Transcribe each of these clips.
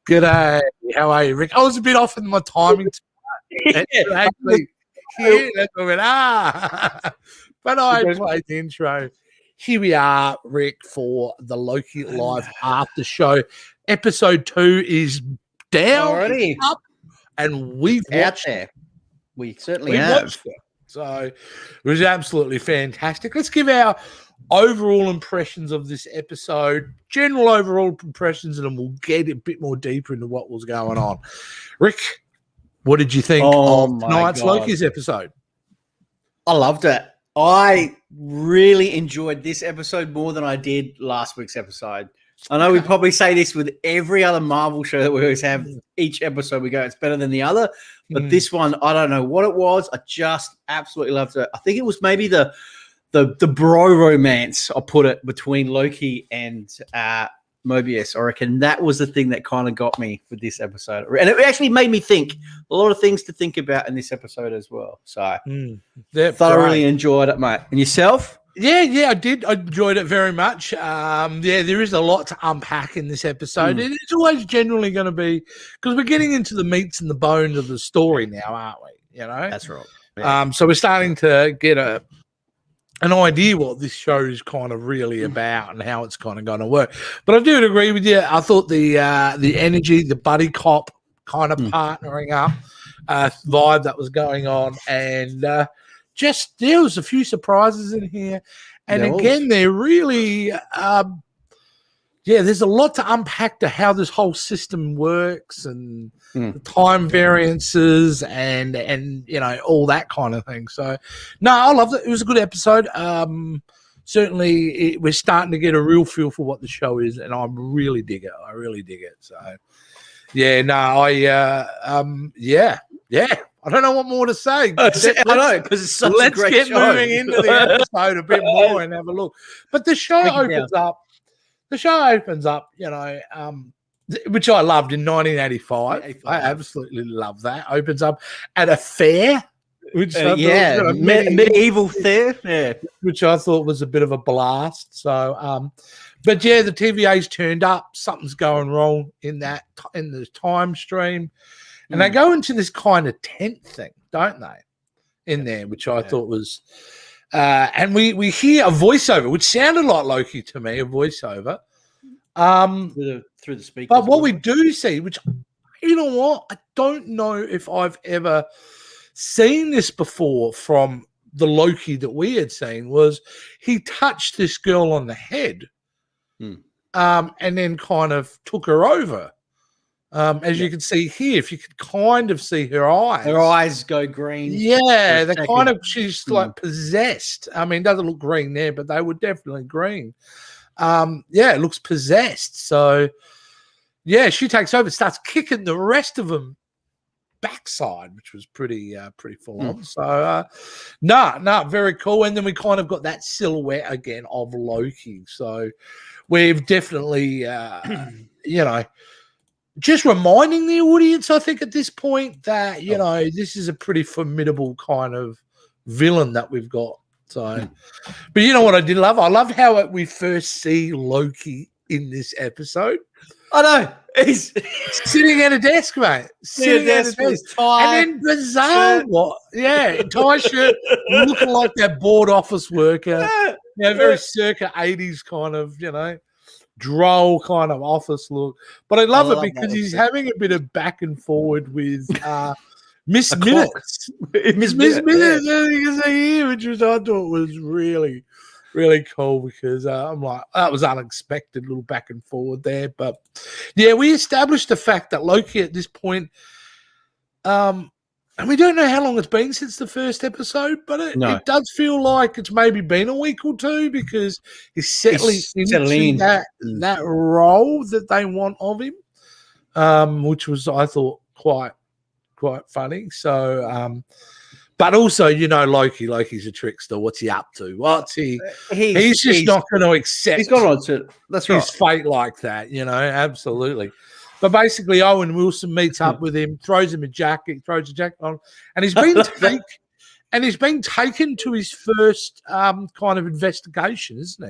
G'day. How are you, Rick? I was a bit off in my timing. Actually, here, that's what I went, But I played the intro. Here we are, Rick, for the Loki Live After Show. Episode 2 is down, already up, and we've watched it. We certainly have. It. So it was absolutely fantastic. Let's give our overall impressions of this episode, general overall impressions, and then we'll get a bit more deeper into what was going on. Rick, what did you think of tonight's Loki's episode? I loved it. I really enjoyed this episode more than I did last week's episode. I know we probably say this with every other Marvel show that we always have. Each episode we go, it's better than the other. But this one, I don't know what it was. I just absolutely loved it. I think it was maybe the bro romance, I'll put it, between Loki and Mobius. I reckon that was the thing that kind of got me with this episode. And it actually made me think a lot of things to think about in this episode as well. So I thoroughly enjoyed it, mate. And yourself? Yeah, I did. I enjoyed it very much. There is a lot to unpack in this episode. It's always generally going to be, because we're getting into the meats and the bones of the story now, aren't we? You know? That's right. Yeah. So we're starting to get an idea what this show is kind of really about and how it's kind of going to work. But I do agree with you. I thought the energy, the buddy cop kind of partnering up vibe that was going on, and there was a few surprises in here. And again, they're really there's a lot to unpack to how this whole system works and the time variances and all that kind of thing. So no, I loved it. It was a good episode. Certainly we're starting to get a real feel for what the show is, and I really dig it. So I don't know what more to say. I know, because it's such a great show. Let's get moving into the episode a bit more and have a look. But the show opens up. The show opens up, which I loved in 1985. I absolutely love that. Opens up at a fair, which medieval fair, which I thought was a bit of a blast. So, but the TVA's turned up. Something's going wrong in the time stream. And they go into this kind of tent thing, don't they, in there, which I thought was and we hear a voiceover, which sounded like Loki to me, a voiceover. Through the speakers. But what we do see, which, you know what, I don't know if I've ever seen this before from the Loki that we had seen, was he touched this girl on the head and then kind of took her over. As you can see here, if you could kind of see her eyes go green. Yeah, they're kind of, she's like possessed. I mean, it doesn't look green there, but they were definitely green. It looks possessed. So, she takes over, starts kicking the rest of them backside, which was pretty full on. So, very cool. And then we kind of got that silhouette again of Loki. So, we've definitely, just reminding the audience, I think, at this point that, this is a pretty formidable kind of villain that we've got. So, but you know what I did love? I loved how we first see Loki in this episode. I know. He's sitting at a desk, mate. Sitting at a desk. Tie, and then bizarre tie shirt, looking like that bored office worker. Very circa 80s kind of, droll kind of office look. But I love it because he's having a bit of back and forward with Miss Minutes. Miss Minutes, you can see here, which I thought was really, really cool because I'm like, that was unexpected, little back and forward there. But we established the fact that Loki at this point, and we don't know how long it's been since the first episode, but it does feel like it's maybe been a week or two because he's settling into that role that they want of him, which was, I thought, quite funny. So, but also, Loki's a trickster. What's he up to? He's just not going to accept. He's got on to his fate like that. Absolutely. But basically, Owen Wilson meets up with him, throws him a jacket on, and he's been taken to his first kind of investigation, isn't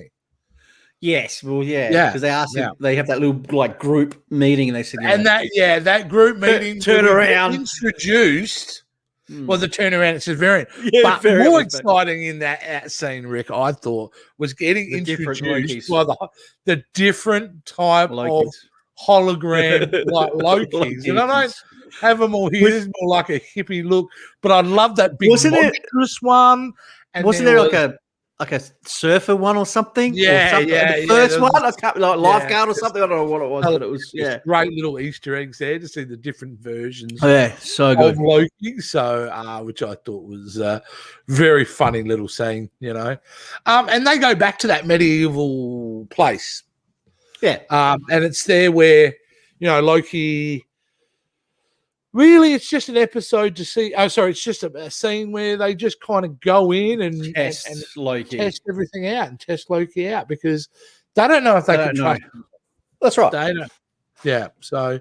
he? Yes, well, Yeah, because they asked him, they have that little like group meeting, and they said, and that group meeting turn around, introduced. Well, the turnaround, it's a variant. Yeah, but more exciting in that scene, Rick, I thought, was getting introduced by the different type of hologram like Lokis. And I don't have them all here. It's more like a hippie look, but I love that big monstrous one. And wasn't there like a surfer one or something? Yeah, the first one, like lifeguard or something. I don't know what it was, but it was great little Easter eggs there to see the different versions. So good of Loki. So, which I thought was a very funny little scene, and they go back to that medieval place. Yeah, and it's there where Loki. Really, it's just an episode to see. Oh, sorry, it's just a scene where they just kind of go in and test everything out and test Loki out because they don't know if they can trust him. That's right. They don't. Yeah, so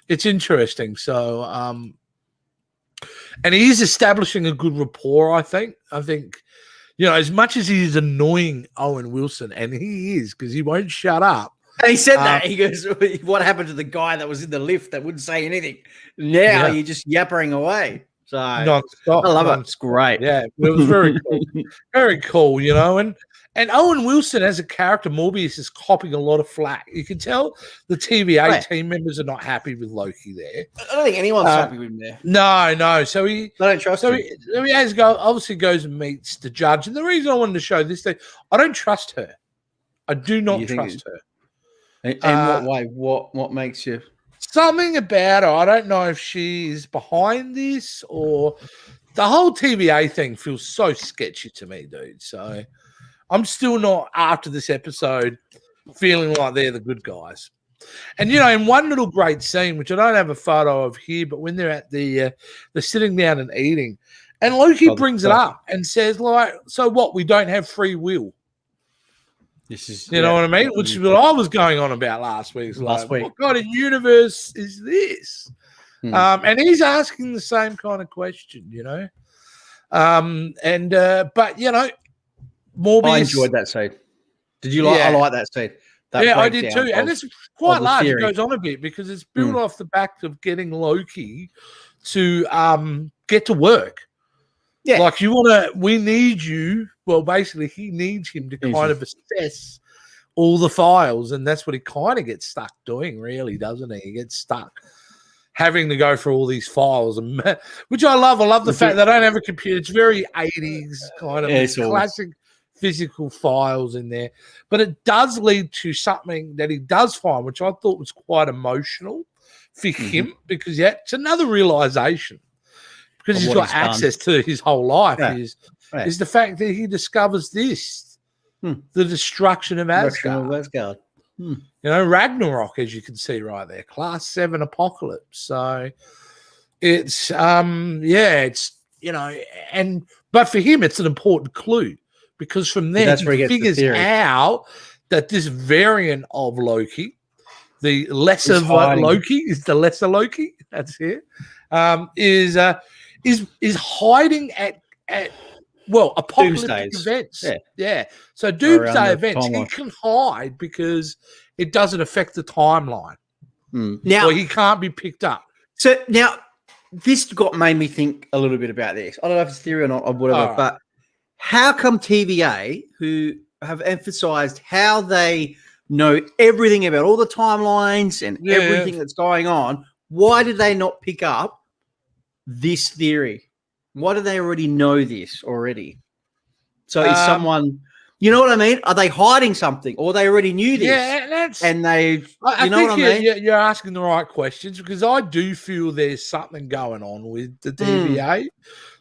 it's interesting. So, and he is establishing a good rapport. I think, as much as he is annoying Owen Wilson, and he is because he won't shut up. And he said that. He goes, what happened to the guy that was in the lift that wouldn't say anything? Now you're just yappering away. So non-stop, I love it. It's great. Yeah, it was very cool. Very cool, And Owen Wilson as a character, Morbius, is copping a lot of flack. You can tell the TVA team members are not happy with Loki there. I don't think anyone's happy with him there. No. So they don't trust him. He obviously goes and meets the judge. And the reason I wanted to show this thing, I don't trust her. I do not trust her. In what way? What makes you? Something about her. I don't know if she's behind this or the whole TVA thing feels so sketchy to me, dude. So I'm still not, after this episode, feeling like they're the good guys. And, in one little great scene, which I don't have a photo of here, but when they're at they're sitting down and eating, and Loki brings it up and says, like, so what? We don't have free will. This is, you know what I mean? Which is what I was going on about last week. What kind of universe is this? And he's asking the same kind of question, but Morbius. I enjoyed that scene. Did you like? I like that scene. I did too. And it's quite large. It goes on a bit because it's built off the back of getting Loki to get to work. Yeah, like we need you. Well, basically, he needs him to kind of assess all the files, and that's what he kind of gets stuck doing, really, doesn't he? He gets stuck having to go through all these files, which I love. I love the fact that I don't have a computer. It's very 80s kind of classic physical files in there, but it does lead to something that he does find, which I thought was quite emotional for him because it's another realization. Because he's got access to his whole life is the fact that he discovers this, the destruction of Asgard. Ragnarok, as you can see right there, Class 7 apocalypse. So it's but for him it's an important clue because from there he figures out that this variant of Loki, the lesser Loki, is the lesser Loki. That's it. Is hiding at apocalyptic events. Yeah. So doomsday events, he can hide because it doesn't affect the timeline. Now he can't be picked up. So now this made me think a little bit about this. I don't know if it's theory or not or whatever, but how come TVA, who have emphasized how they know everything about all the timelines and everything that's going on, why did they not pick up this theory? Why do they already know this already? So is someone, you know what I mean? Are they hiding something, or they already knew this? Yeah, and they, I think you're asking the right questions because I do feel there's something going on with the TVA.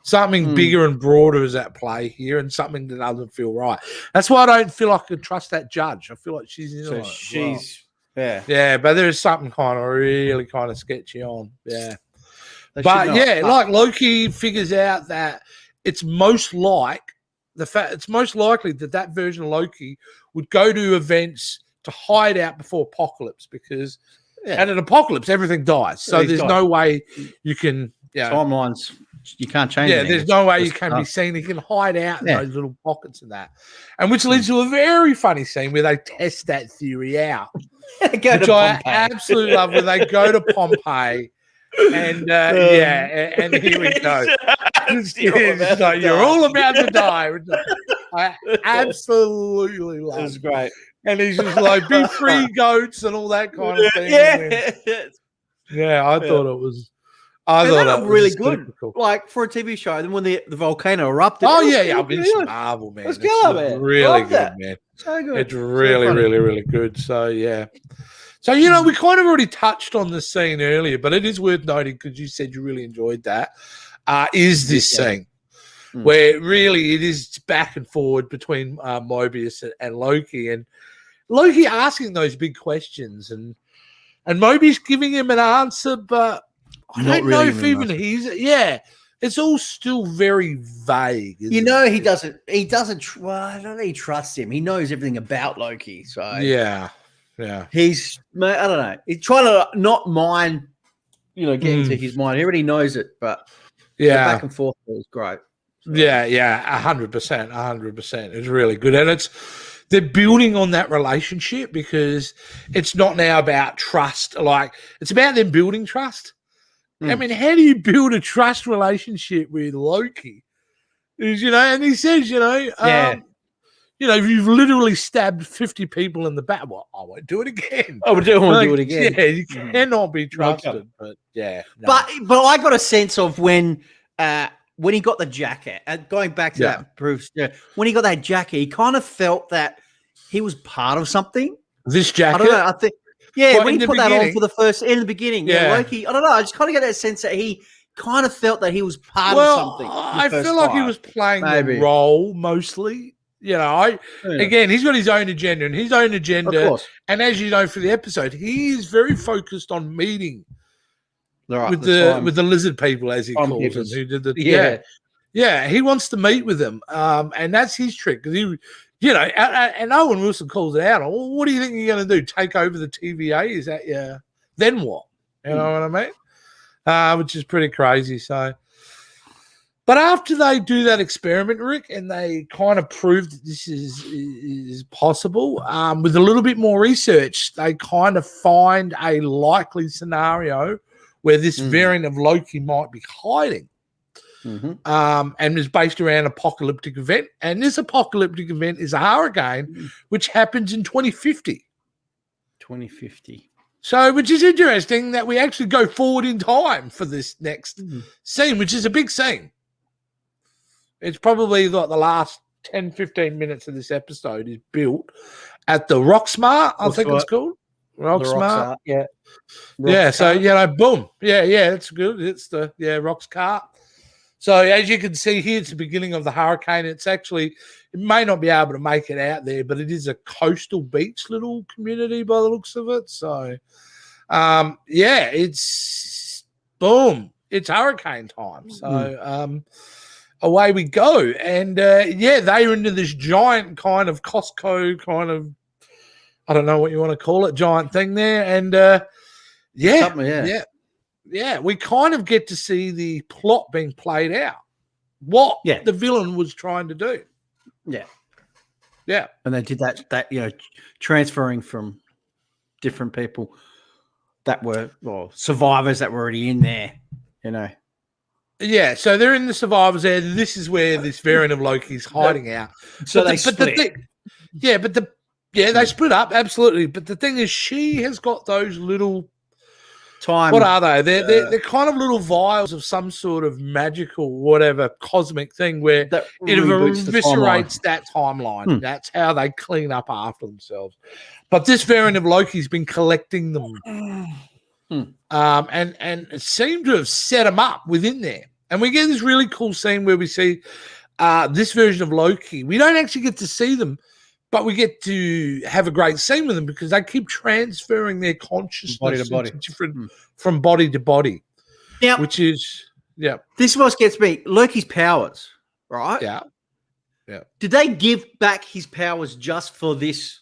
Something bigger and broader is at play here, and something that doesn't feel right. That's why I don't feel like I can trust that judge. I feel like she's in on it. Yeah, but there is something kind of really kind of sketchy on. Yeah. But like Loki figures out that it's most likely that version of Loki would go to events to hide out before apocalypse because at an apocalypse everything dies. So there's no way you can timelines You can't change. Yeah, there's no way you can be seen. He can hide out in those little pockets and that, and which leads to a very funny scene where they test that theory out, which I absolutely love. When they go to Pompeii, and and here we go. You're all about to die. I absolutely love it. It's great. And he's just like, be free, goats, and all that kind of thing. I thought it was. I thought it was really good. Like for a TV show, then when the volcano erupted. Oh yeah, I've been to Marvel, man. Let's go, man. Really good, man. So good. It's really good. So yeah. So we kind of already touched on the scene earlier, but it is worth noting because you said you really enjoyed that. Is this scene where really it is back and forward between Mobius and Loki, and Loki asking those big questions, and Mobius giving him an answer, but I don't know if even he's it's all still very vague. He doesn't. Well, I don't know. He trusts him. He knows everything about Loki. So yeah. He's. I don't know. He's trying to not mind. Get into his mind. He already knows it, but the back and forth was great. So. 100%. It's really good, and they're building on that relationship because it's not now about trust. Like it's about them building trust. I mean, how do you build a trust relationship with Loki? And he says, if you've literally stabbed 50 people in the back, well, I won't do it again. I won't do it again. Yeah, you cannot be trusted. But yeah, but I got a sense of when he got the jacket. Going back to that, Bruce, when he got that jacket, he kind of felt that he was part of something. This jacket, I don't know. I think. Yeah, when he put that on for the first in the beginning, Loki. I don't know. I just kind of get that sense that he kind of felt that he was part of something. I feel like he was playing the role mostly. Again, he's got his own agenda, and his own agenda. And as you know, for the episode, he is very focused on meeting with the lizard people, as he calls them, who did the he wants to meet with them, and that's his trick because he. And Owen Wilson calls it out. Well, what do you think you're going to do? Take over the TVA? Is that then what? You know what I mean? Which is pretty crazy. So, but after they do that experiment, Rick, and they kind of prove that this is possible, with a little bit more research, they kind of find a likely scenario where this variant of Loki might be hiding. And is based around an apocalyptic event, and this apocalyptic event is a hurricane which happens in 2050. So, which is interesting that we actually go forward in time for this next scene, which is a big scene. It's probably like the last 10-15 minutes of this episode is built at the Rocksmart, I think it's called. Rocksmart. So, boom. It's good. It's the Rocksmart. So as you can see here, it's the beginning of the hurricane. It's actually, it may not be able to make it out there, but it is a coastal beach little community by the looks of it. So, it's boom. It's hurricane time. So away we go. And, they're into this giant kind of Costco kind of, I don't know what you want to call it, giant thing there. And, we kind of get to see the plot being played out. What the villain was trying to do. Yeah. And they did that transferring from different people that were survivors that were already in there, Yeah, so they're in the survivors there. This is where this variant of Loki's hiding out. So they split. They split up, absolutely. But the thing is, she has got those little time. What are they? They're kind of little vials of some sort of magical, whatever, cosmic thing where it eviscerates that timeline. That's how they clean up after themselves. But this variant of Loki's been collecting them, and it seemed to have set them up within there. And we get this really cool scene where we see this version of Loki. We don't actually get to see them, but we get to have a great scene with them because they keep transferring their consciousness body to body. From body to body. Now, which is, this is what gets me. Loki's powers, right? Yeah. Did they give back his powers just for this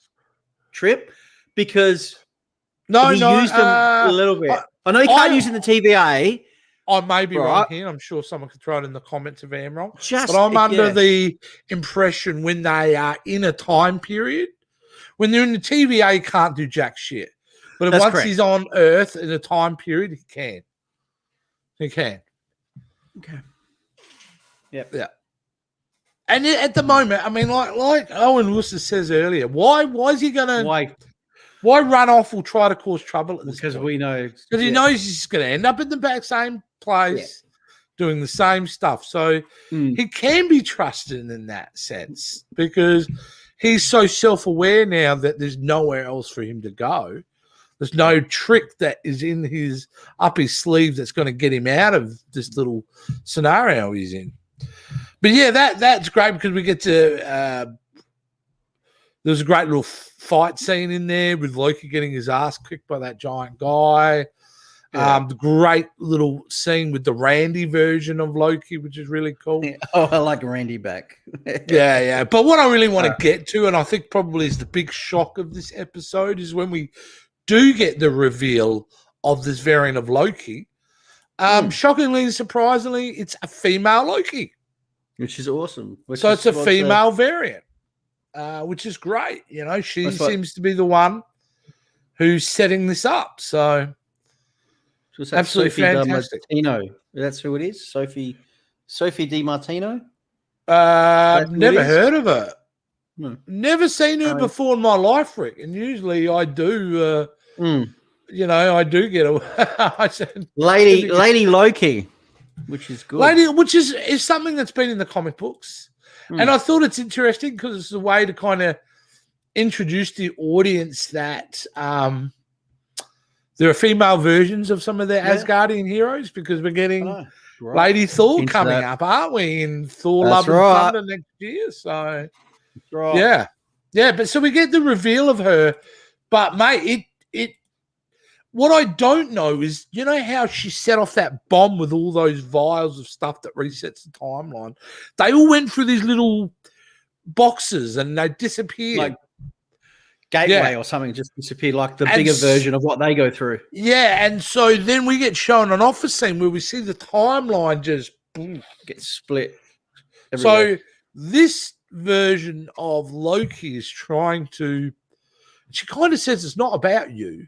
trip? Because he used them a little bit. I know he can't use it in the TVA, I may be wrong Right. here. I'm sure someone could throw it in the comments if I am wrong. Just, But I'm under yeah. the impression when they are in a time period, when they're in the TVA, he can't do jack shit. But That's once correct. he's on Earth in a time period, he can. He can. Okay. Yep. Yeah. And at the moment, I mean, like Owen Wilson says earlier, why is he gonna why run off or try to cause trouble at this Because point? we know. Because he knows he's going to end up in the back same place, doing the same stuff. So he can be trusted in that sense because he's so self-aware now that there's nowhere else for him to go. There's no trick that is in his up his sleeve that's going to get him out of this little scenario he's in. But yeah, that's great because we get to. There's a great little fight scene in there with Loki getting his ass kicked by that giant guy. Yeah. The great little scene with the Randy version of Loki, which is really cool. Oh, I like Randy back. yeah. But what I really want to get to, and I think probably is the big shock of this episode, is when we do get the reveal of this variant of Loki. Shockingly and surprisingly, it's a female Loki. Which is awesome. So it's a female variant. Which is great. You know, she seems to be the one who's setting this up. So absolutely Sophie fantastic. DiMartino. That's who it is? Sophie DiMartino? Never heard of her. No. Never seen her before in my life, Rick. And usually I do, you know, I do get a Lady Loki, which is good. Which is something that's been in the comic books. And I thought it's interesting because it's a way to kind of introduce the audience that there are female versions of some of the Asgardian heroes because we're getting Lady Thor coming up, aren't we? In Thor Love and Thunder next year. So, yeah. But so we get the reveal of her. But, mate, what I don't know is, you know how she set off that bomb with all those vials of stuff that resets the timeline? They all went through these little boxes and they disappeared. Like Gateway or something just disappeared, like the bigger version of what they go through. Yeah, and so then we get shown an office scene where we see the timeline just get split everywhere. So this version of Loki is trying to... She kind of says it's not about you.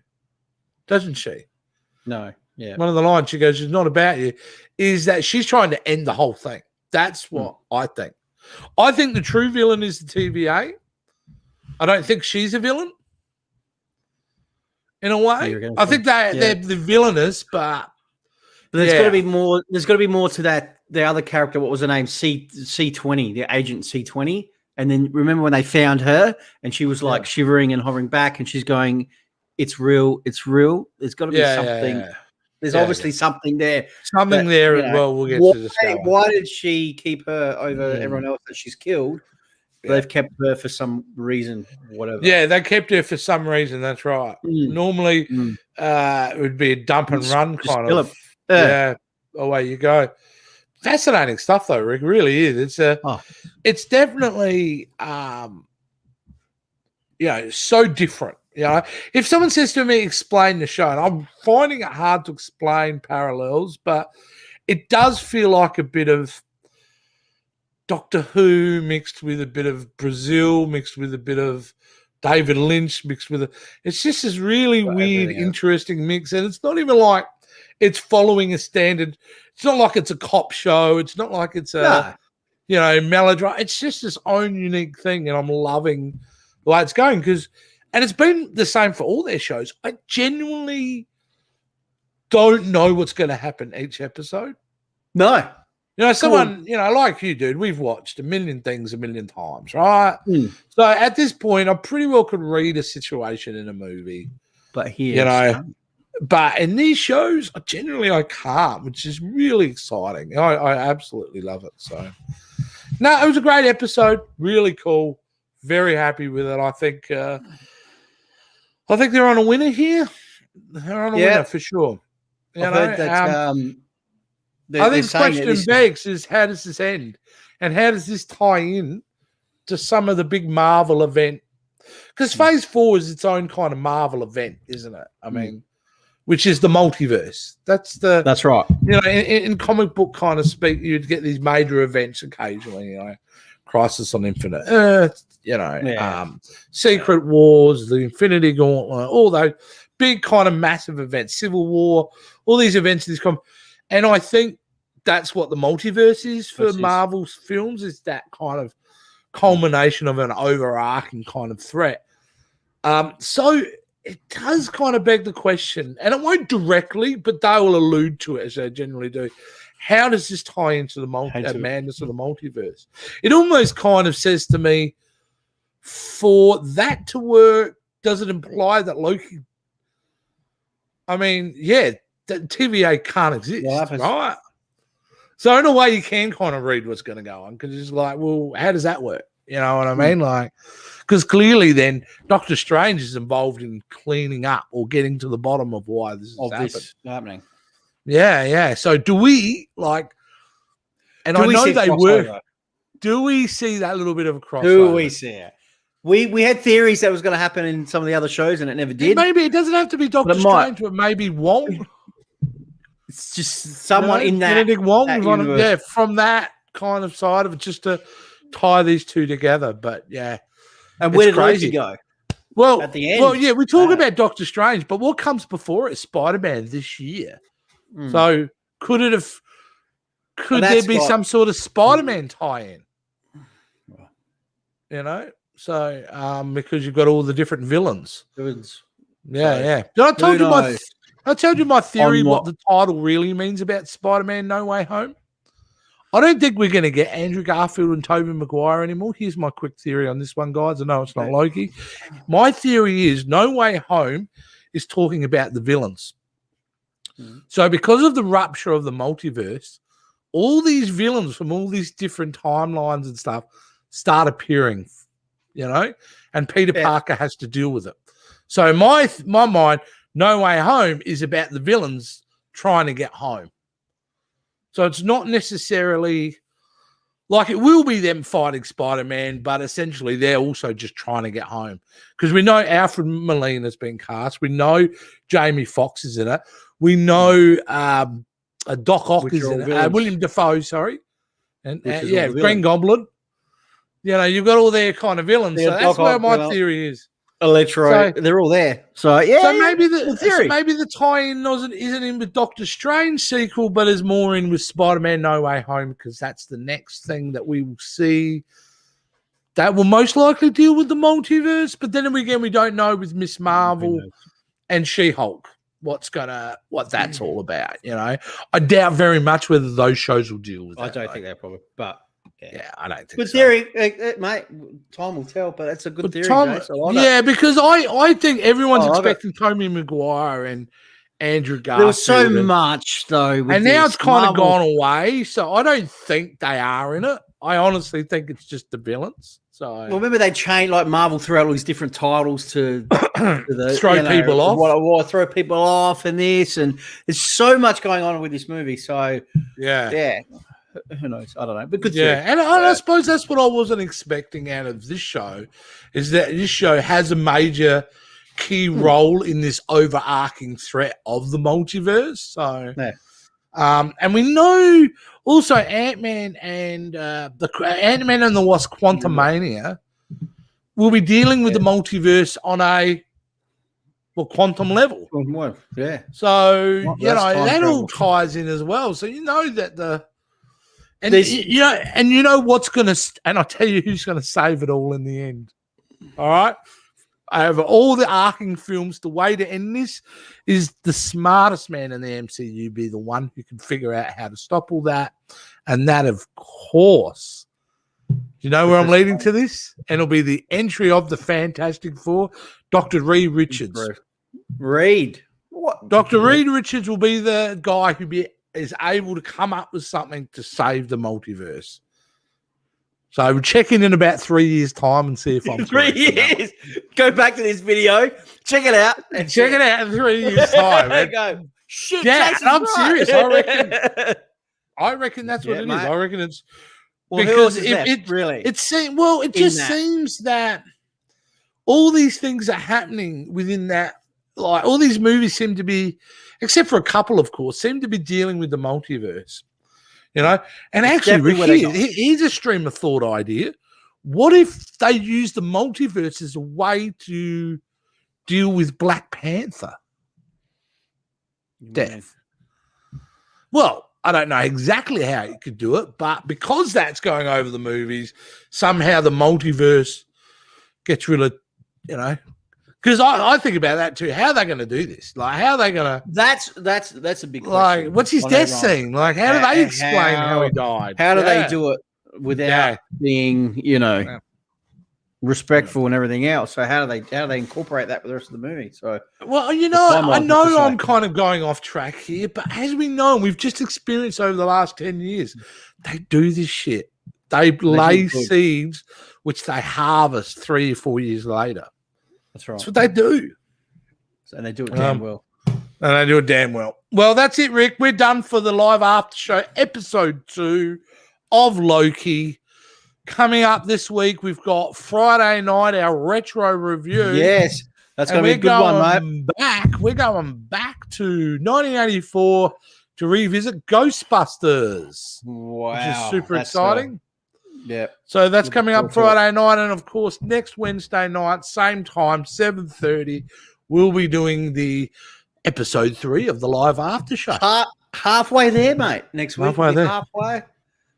Doesn't she? No, yeah. One of the lines she goes, it's not about you, is that she's trying to end the whole thing. That's what I think. I think the true villain is the TVA. I don't think she's a villain. In a way. I think they're the villainous, but there's got to be more. There's got to be more to that. The other character, what was her name? C20, the agent C20. And then remember when they found her and she was like shivering and hovering back and she's going, it's real. It's real. There's got to be something. There's obviously something there. Something there. You know, well, we'll get to this. Why did she keep her over everyone else that she's killed? They've kept her for some reason, whatever. Yeah, they kept her for some reason. That's right. Normally, it would be a dump and run kind of. Yeah, away you go. Fascinating stuff, though, Rick. It really is. It's definitely, so different. You know, if someone says to me, explain the show, and I'm finding it hard to explain parallels, but it does feel like a bit of Doctor Who mixed with a bit of Brazil, mixed with a bit of David Lynch, mixed with it's just this really weird, interesting mix. And it's not even like it's following a standard. It's not like it's a cop show. It's not like it's a, melodrama. It's just this own unique thing. And I'm loving the way it's going and it's been the same for all their shows. I genuinely don't know what's going to happen each episode. No. You know, someone, like you, dude, we've watched a million things a million times, right? So at this point, I pretty well could read a situation in a movie. But here, but in these shows, I can't, which is really exciting. I absolutely love it. So, no, it was a great episode. Really cool. Very happy with it. I think they're on a winner here. They're on a winner for sure. I've heard that. I think the question begs is how does this end? And how does this tie in to some of the big Marvel event? Because Phase 4 is its own kind of Marvel event, isn't it? I mean, which is the multiverse. That's right. In comic book kind of speak, you'd get these major events occasionally, Crisis on Infinite Earth, Secret Wars, the Infinity Gauntlet, all those big kind of massive events, Civil War, all these events, and I think that's what the multiverse is for Marvel's films, is that kind of culmination of an overarching kind of threat. So it does kind of beg the question, and it won't directly, but they will allude to it as they generally do. How does this tie into the madness of the multiverse? It almost kind of says to me, for that to work, does it imply that Loki? I mean, that TVA can't exist, right? So in a way, you can kind of read what's going to go on, because it's like, well, how does that work? You know what I mean? Like, because clearly then Doctor Strange is involved in cleaning up or getting to the bottom of why this is happening. Yeah. So do we and I know they work. Do we see that little bit of a crossover? Do we see it? We had theories that was going to happen in some of the other shows, and it never did. Maybe it doesn't have to be Doctor Strange, but maybe Wong. It's just someone in that Benedict Wong, from that kind of side of it, just to tie these two together. But and where did Loki go? Well, at the end. Well, we talk about Doctor Strange, but what comes before it is Spider-Man this year. So could there be some sort of Spider-Man tie-in? So because you've got all the different villains. Yeah. Did I told you my theory what the title really means about Spider-Man No Way Home? I don't think we're going to get Andrew Garfield and Tobey Maguire anymore. Here's my quick theory on this one, guys. I know it's not Loki. My theory is No Way Home is talking about the villains. So because of the rupture of the multiverse, all these villains from all these different timelines and stuff start appearing, and Peter Parker has to deal with it. So in my mind, No Way Home is about the villains trying to get home. So it's not necessarily like it will be them fighting Spider-Man, but essentially they're also just trying to get home. Because we know Alfred Molina's been cast. We know Jamie Foxx is in it. We know Doc Ock is in it. William Dafoe, sorry. And Green Goblin. You've got all their kind of villains. So that's where my theory is. Electro, they're all there. So maybe the tie-in isn't in with Doctor Strange sequel, but is more in with Spider-Man No Way Home, because that's the next thing that we will see. That will most likely deal with the multiverse, but then again, we don't know with Miss Marvel and She-Hulk what that's all about. I doubt very much whether those shows will deal with that. I don't think they're probably, but. Yeah, I don't think good theory, mate. Time will tell, but that's a good theory. Because I think everyone's expecting Tobey Maguire and Andrew Garfield. There was so much though, and now it's kind of gone away. So I don't think they are in it. I honestly think it's just the villains. So remember they changed, like Marvel threw out all these different titles to throw people off. Throw people off, and this, and there's so much going on with this movie. So yeah. Who knows? I don't know. But good theory. And I suppose that's what I wasn't expecting out of this show, is that this show has a major key role in this overarching threat of the multiverse. So, and we know also Ant-Man and the Ant-Man and the Wasp: Quantumania will be dealing with the multiverse on a quantum level. Yeah. So that all ties in as well. So that And what's gonna, and I'll tell you who's gonna save it all in the end. All right, over all the arcing films, the way to end this is the smartest man in the MCU be the one who can figure out how to stop all that, and that, of course, you know where I'm leading to this, and it'll be the entry of the Fantastic Four, Dr. Reed Richards. Dr. Reed Richards will be the guy who is able to come up with something to save the multiverse. So we'll check in about 3 years' time and see if I'm 3 years. Go back to this video, check it out, and check it out in 3 years' time. There you go. Shit, I'm serious. I reckon that's what it is. I reckon it's because it seems that all these things are happening within that. like all these movies seem to be, except for a couple, of course, seem to be dealing with the multiverse. You know, and It's actually, definitely Rick, where they here's a stream of thought idea. What if they use the multiverse as a way to deal with Black Panther death? Well, I don't know exactly how you could do it, but because that's going over the movies, somehow the multiverse gets rid of, you know, because I think about that too. How are they going to do this? Like, how are they going to? That's a big question. Like, what's his on death their own. scene? Like, how do they explain how he died? How do they do it without being, respectful and everything else? So how do they incorporate that with the rest of the movie? So well, you know, I know I'm kind of going off track here, but as we know, we've just experienced over the last 10 years, they do this shit. They lay seeds, which they harvest 3 or 4 years later. That's right. That's what they do. And they do it damn well. And they do it damn well. Well, that's it, Rick. We're done for the live after show, episode 2 of Loki. Coming up this week, we've got Friday night, our retro review. Yes, that's going to be a good one, mate. We're going back to 1984 to revisit Ghostbusters. Wow. Which is super exciting. Yeah. So that's coming up Friday night. And, of course, next Wednesday night, same time, 7:30, we'll be doing the episode 3 of the live after show. Halfway there, mate. Next week. Halfway.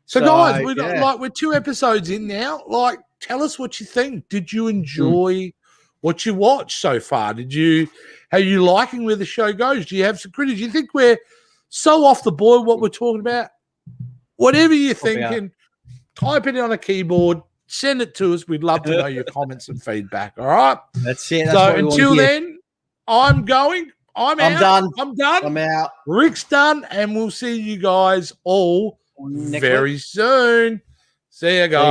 So guys, we're 2 episodes in now. Like, tell us what you think. Did you enjoy what you watched so far? Are you liking where the show goes? Do you have some critics? Do you think we're so off the board what we're talking about? Whatever you're thinking, type it on a keyboard, send it to us. We'd love to know your comments and feedback. All right. That's it. So until then, I'm going. I'm done. I'm done. I'm out. Rick's done, and we'll see you guys all very soon. See you guys.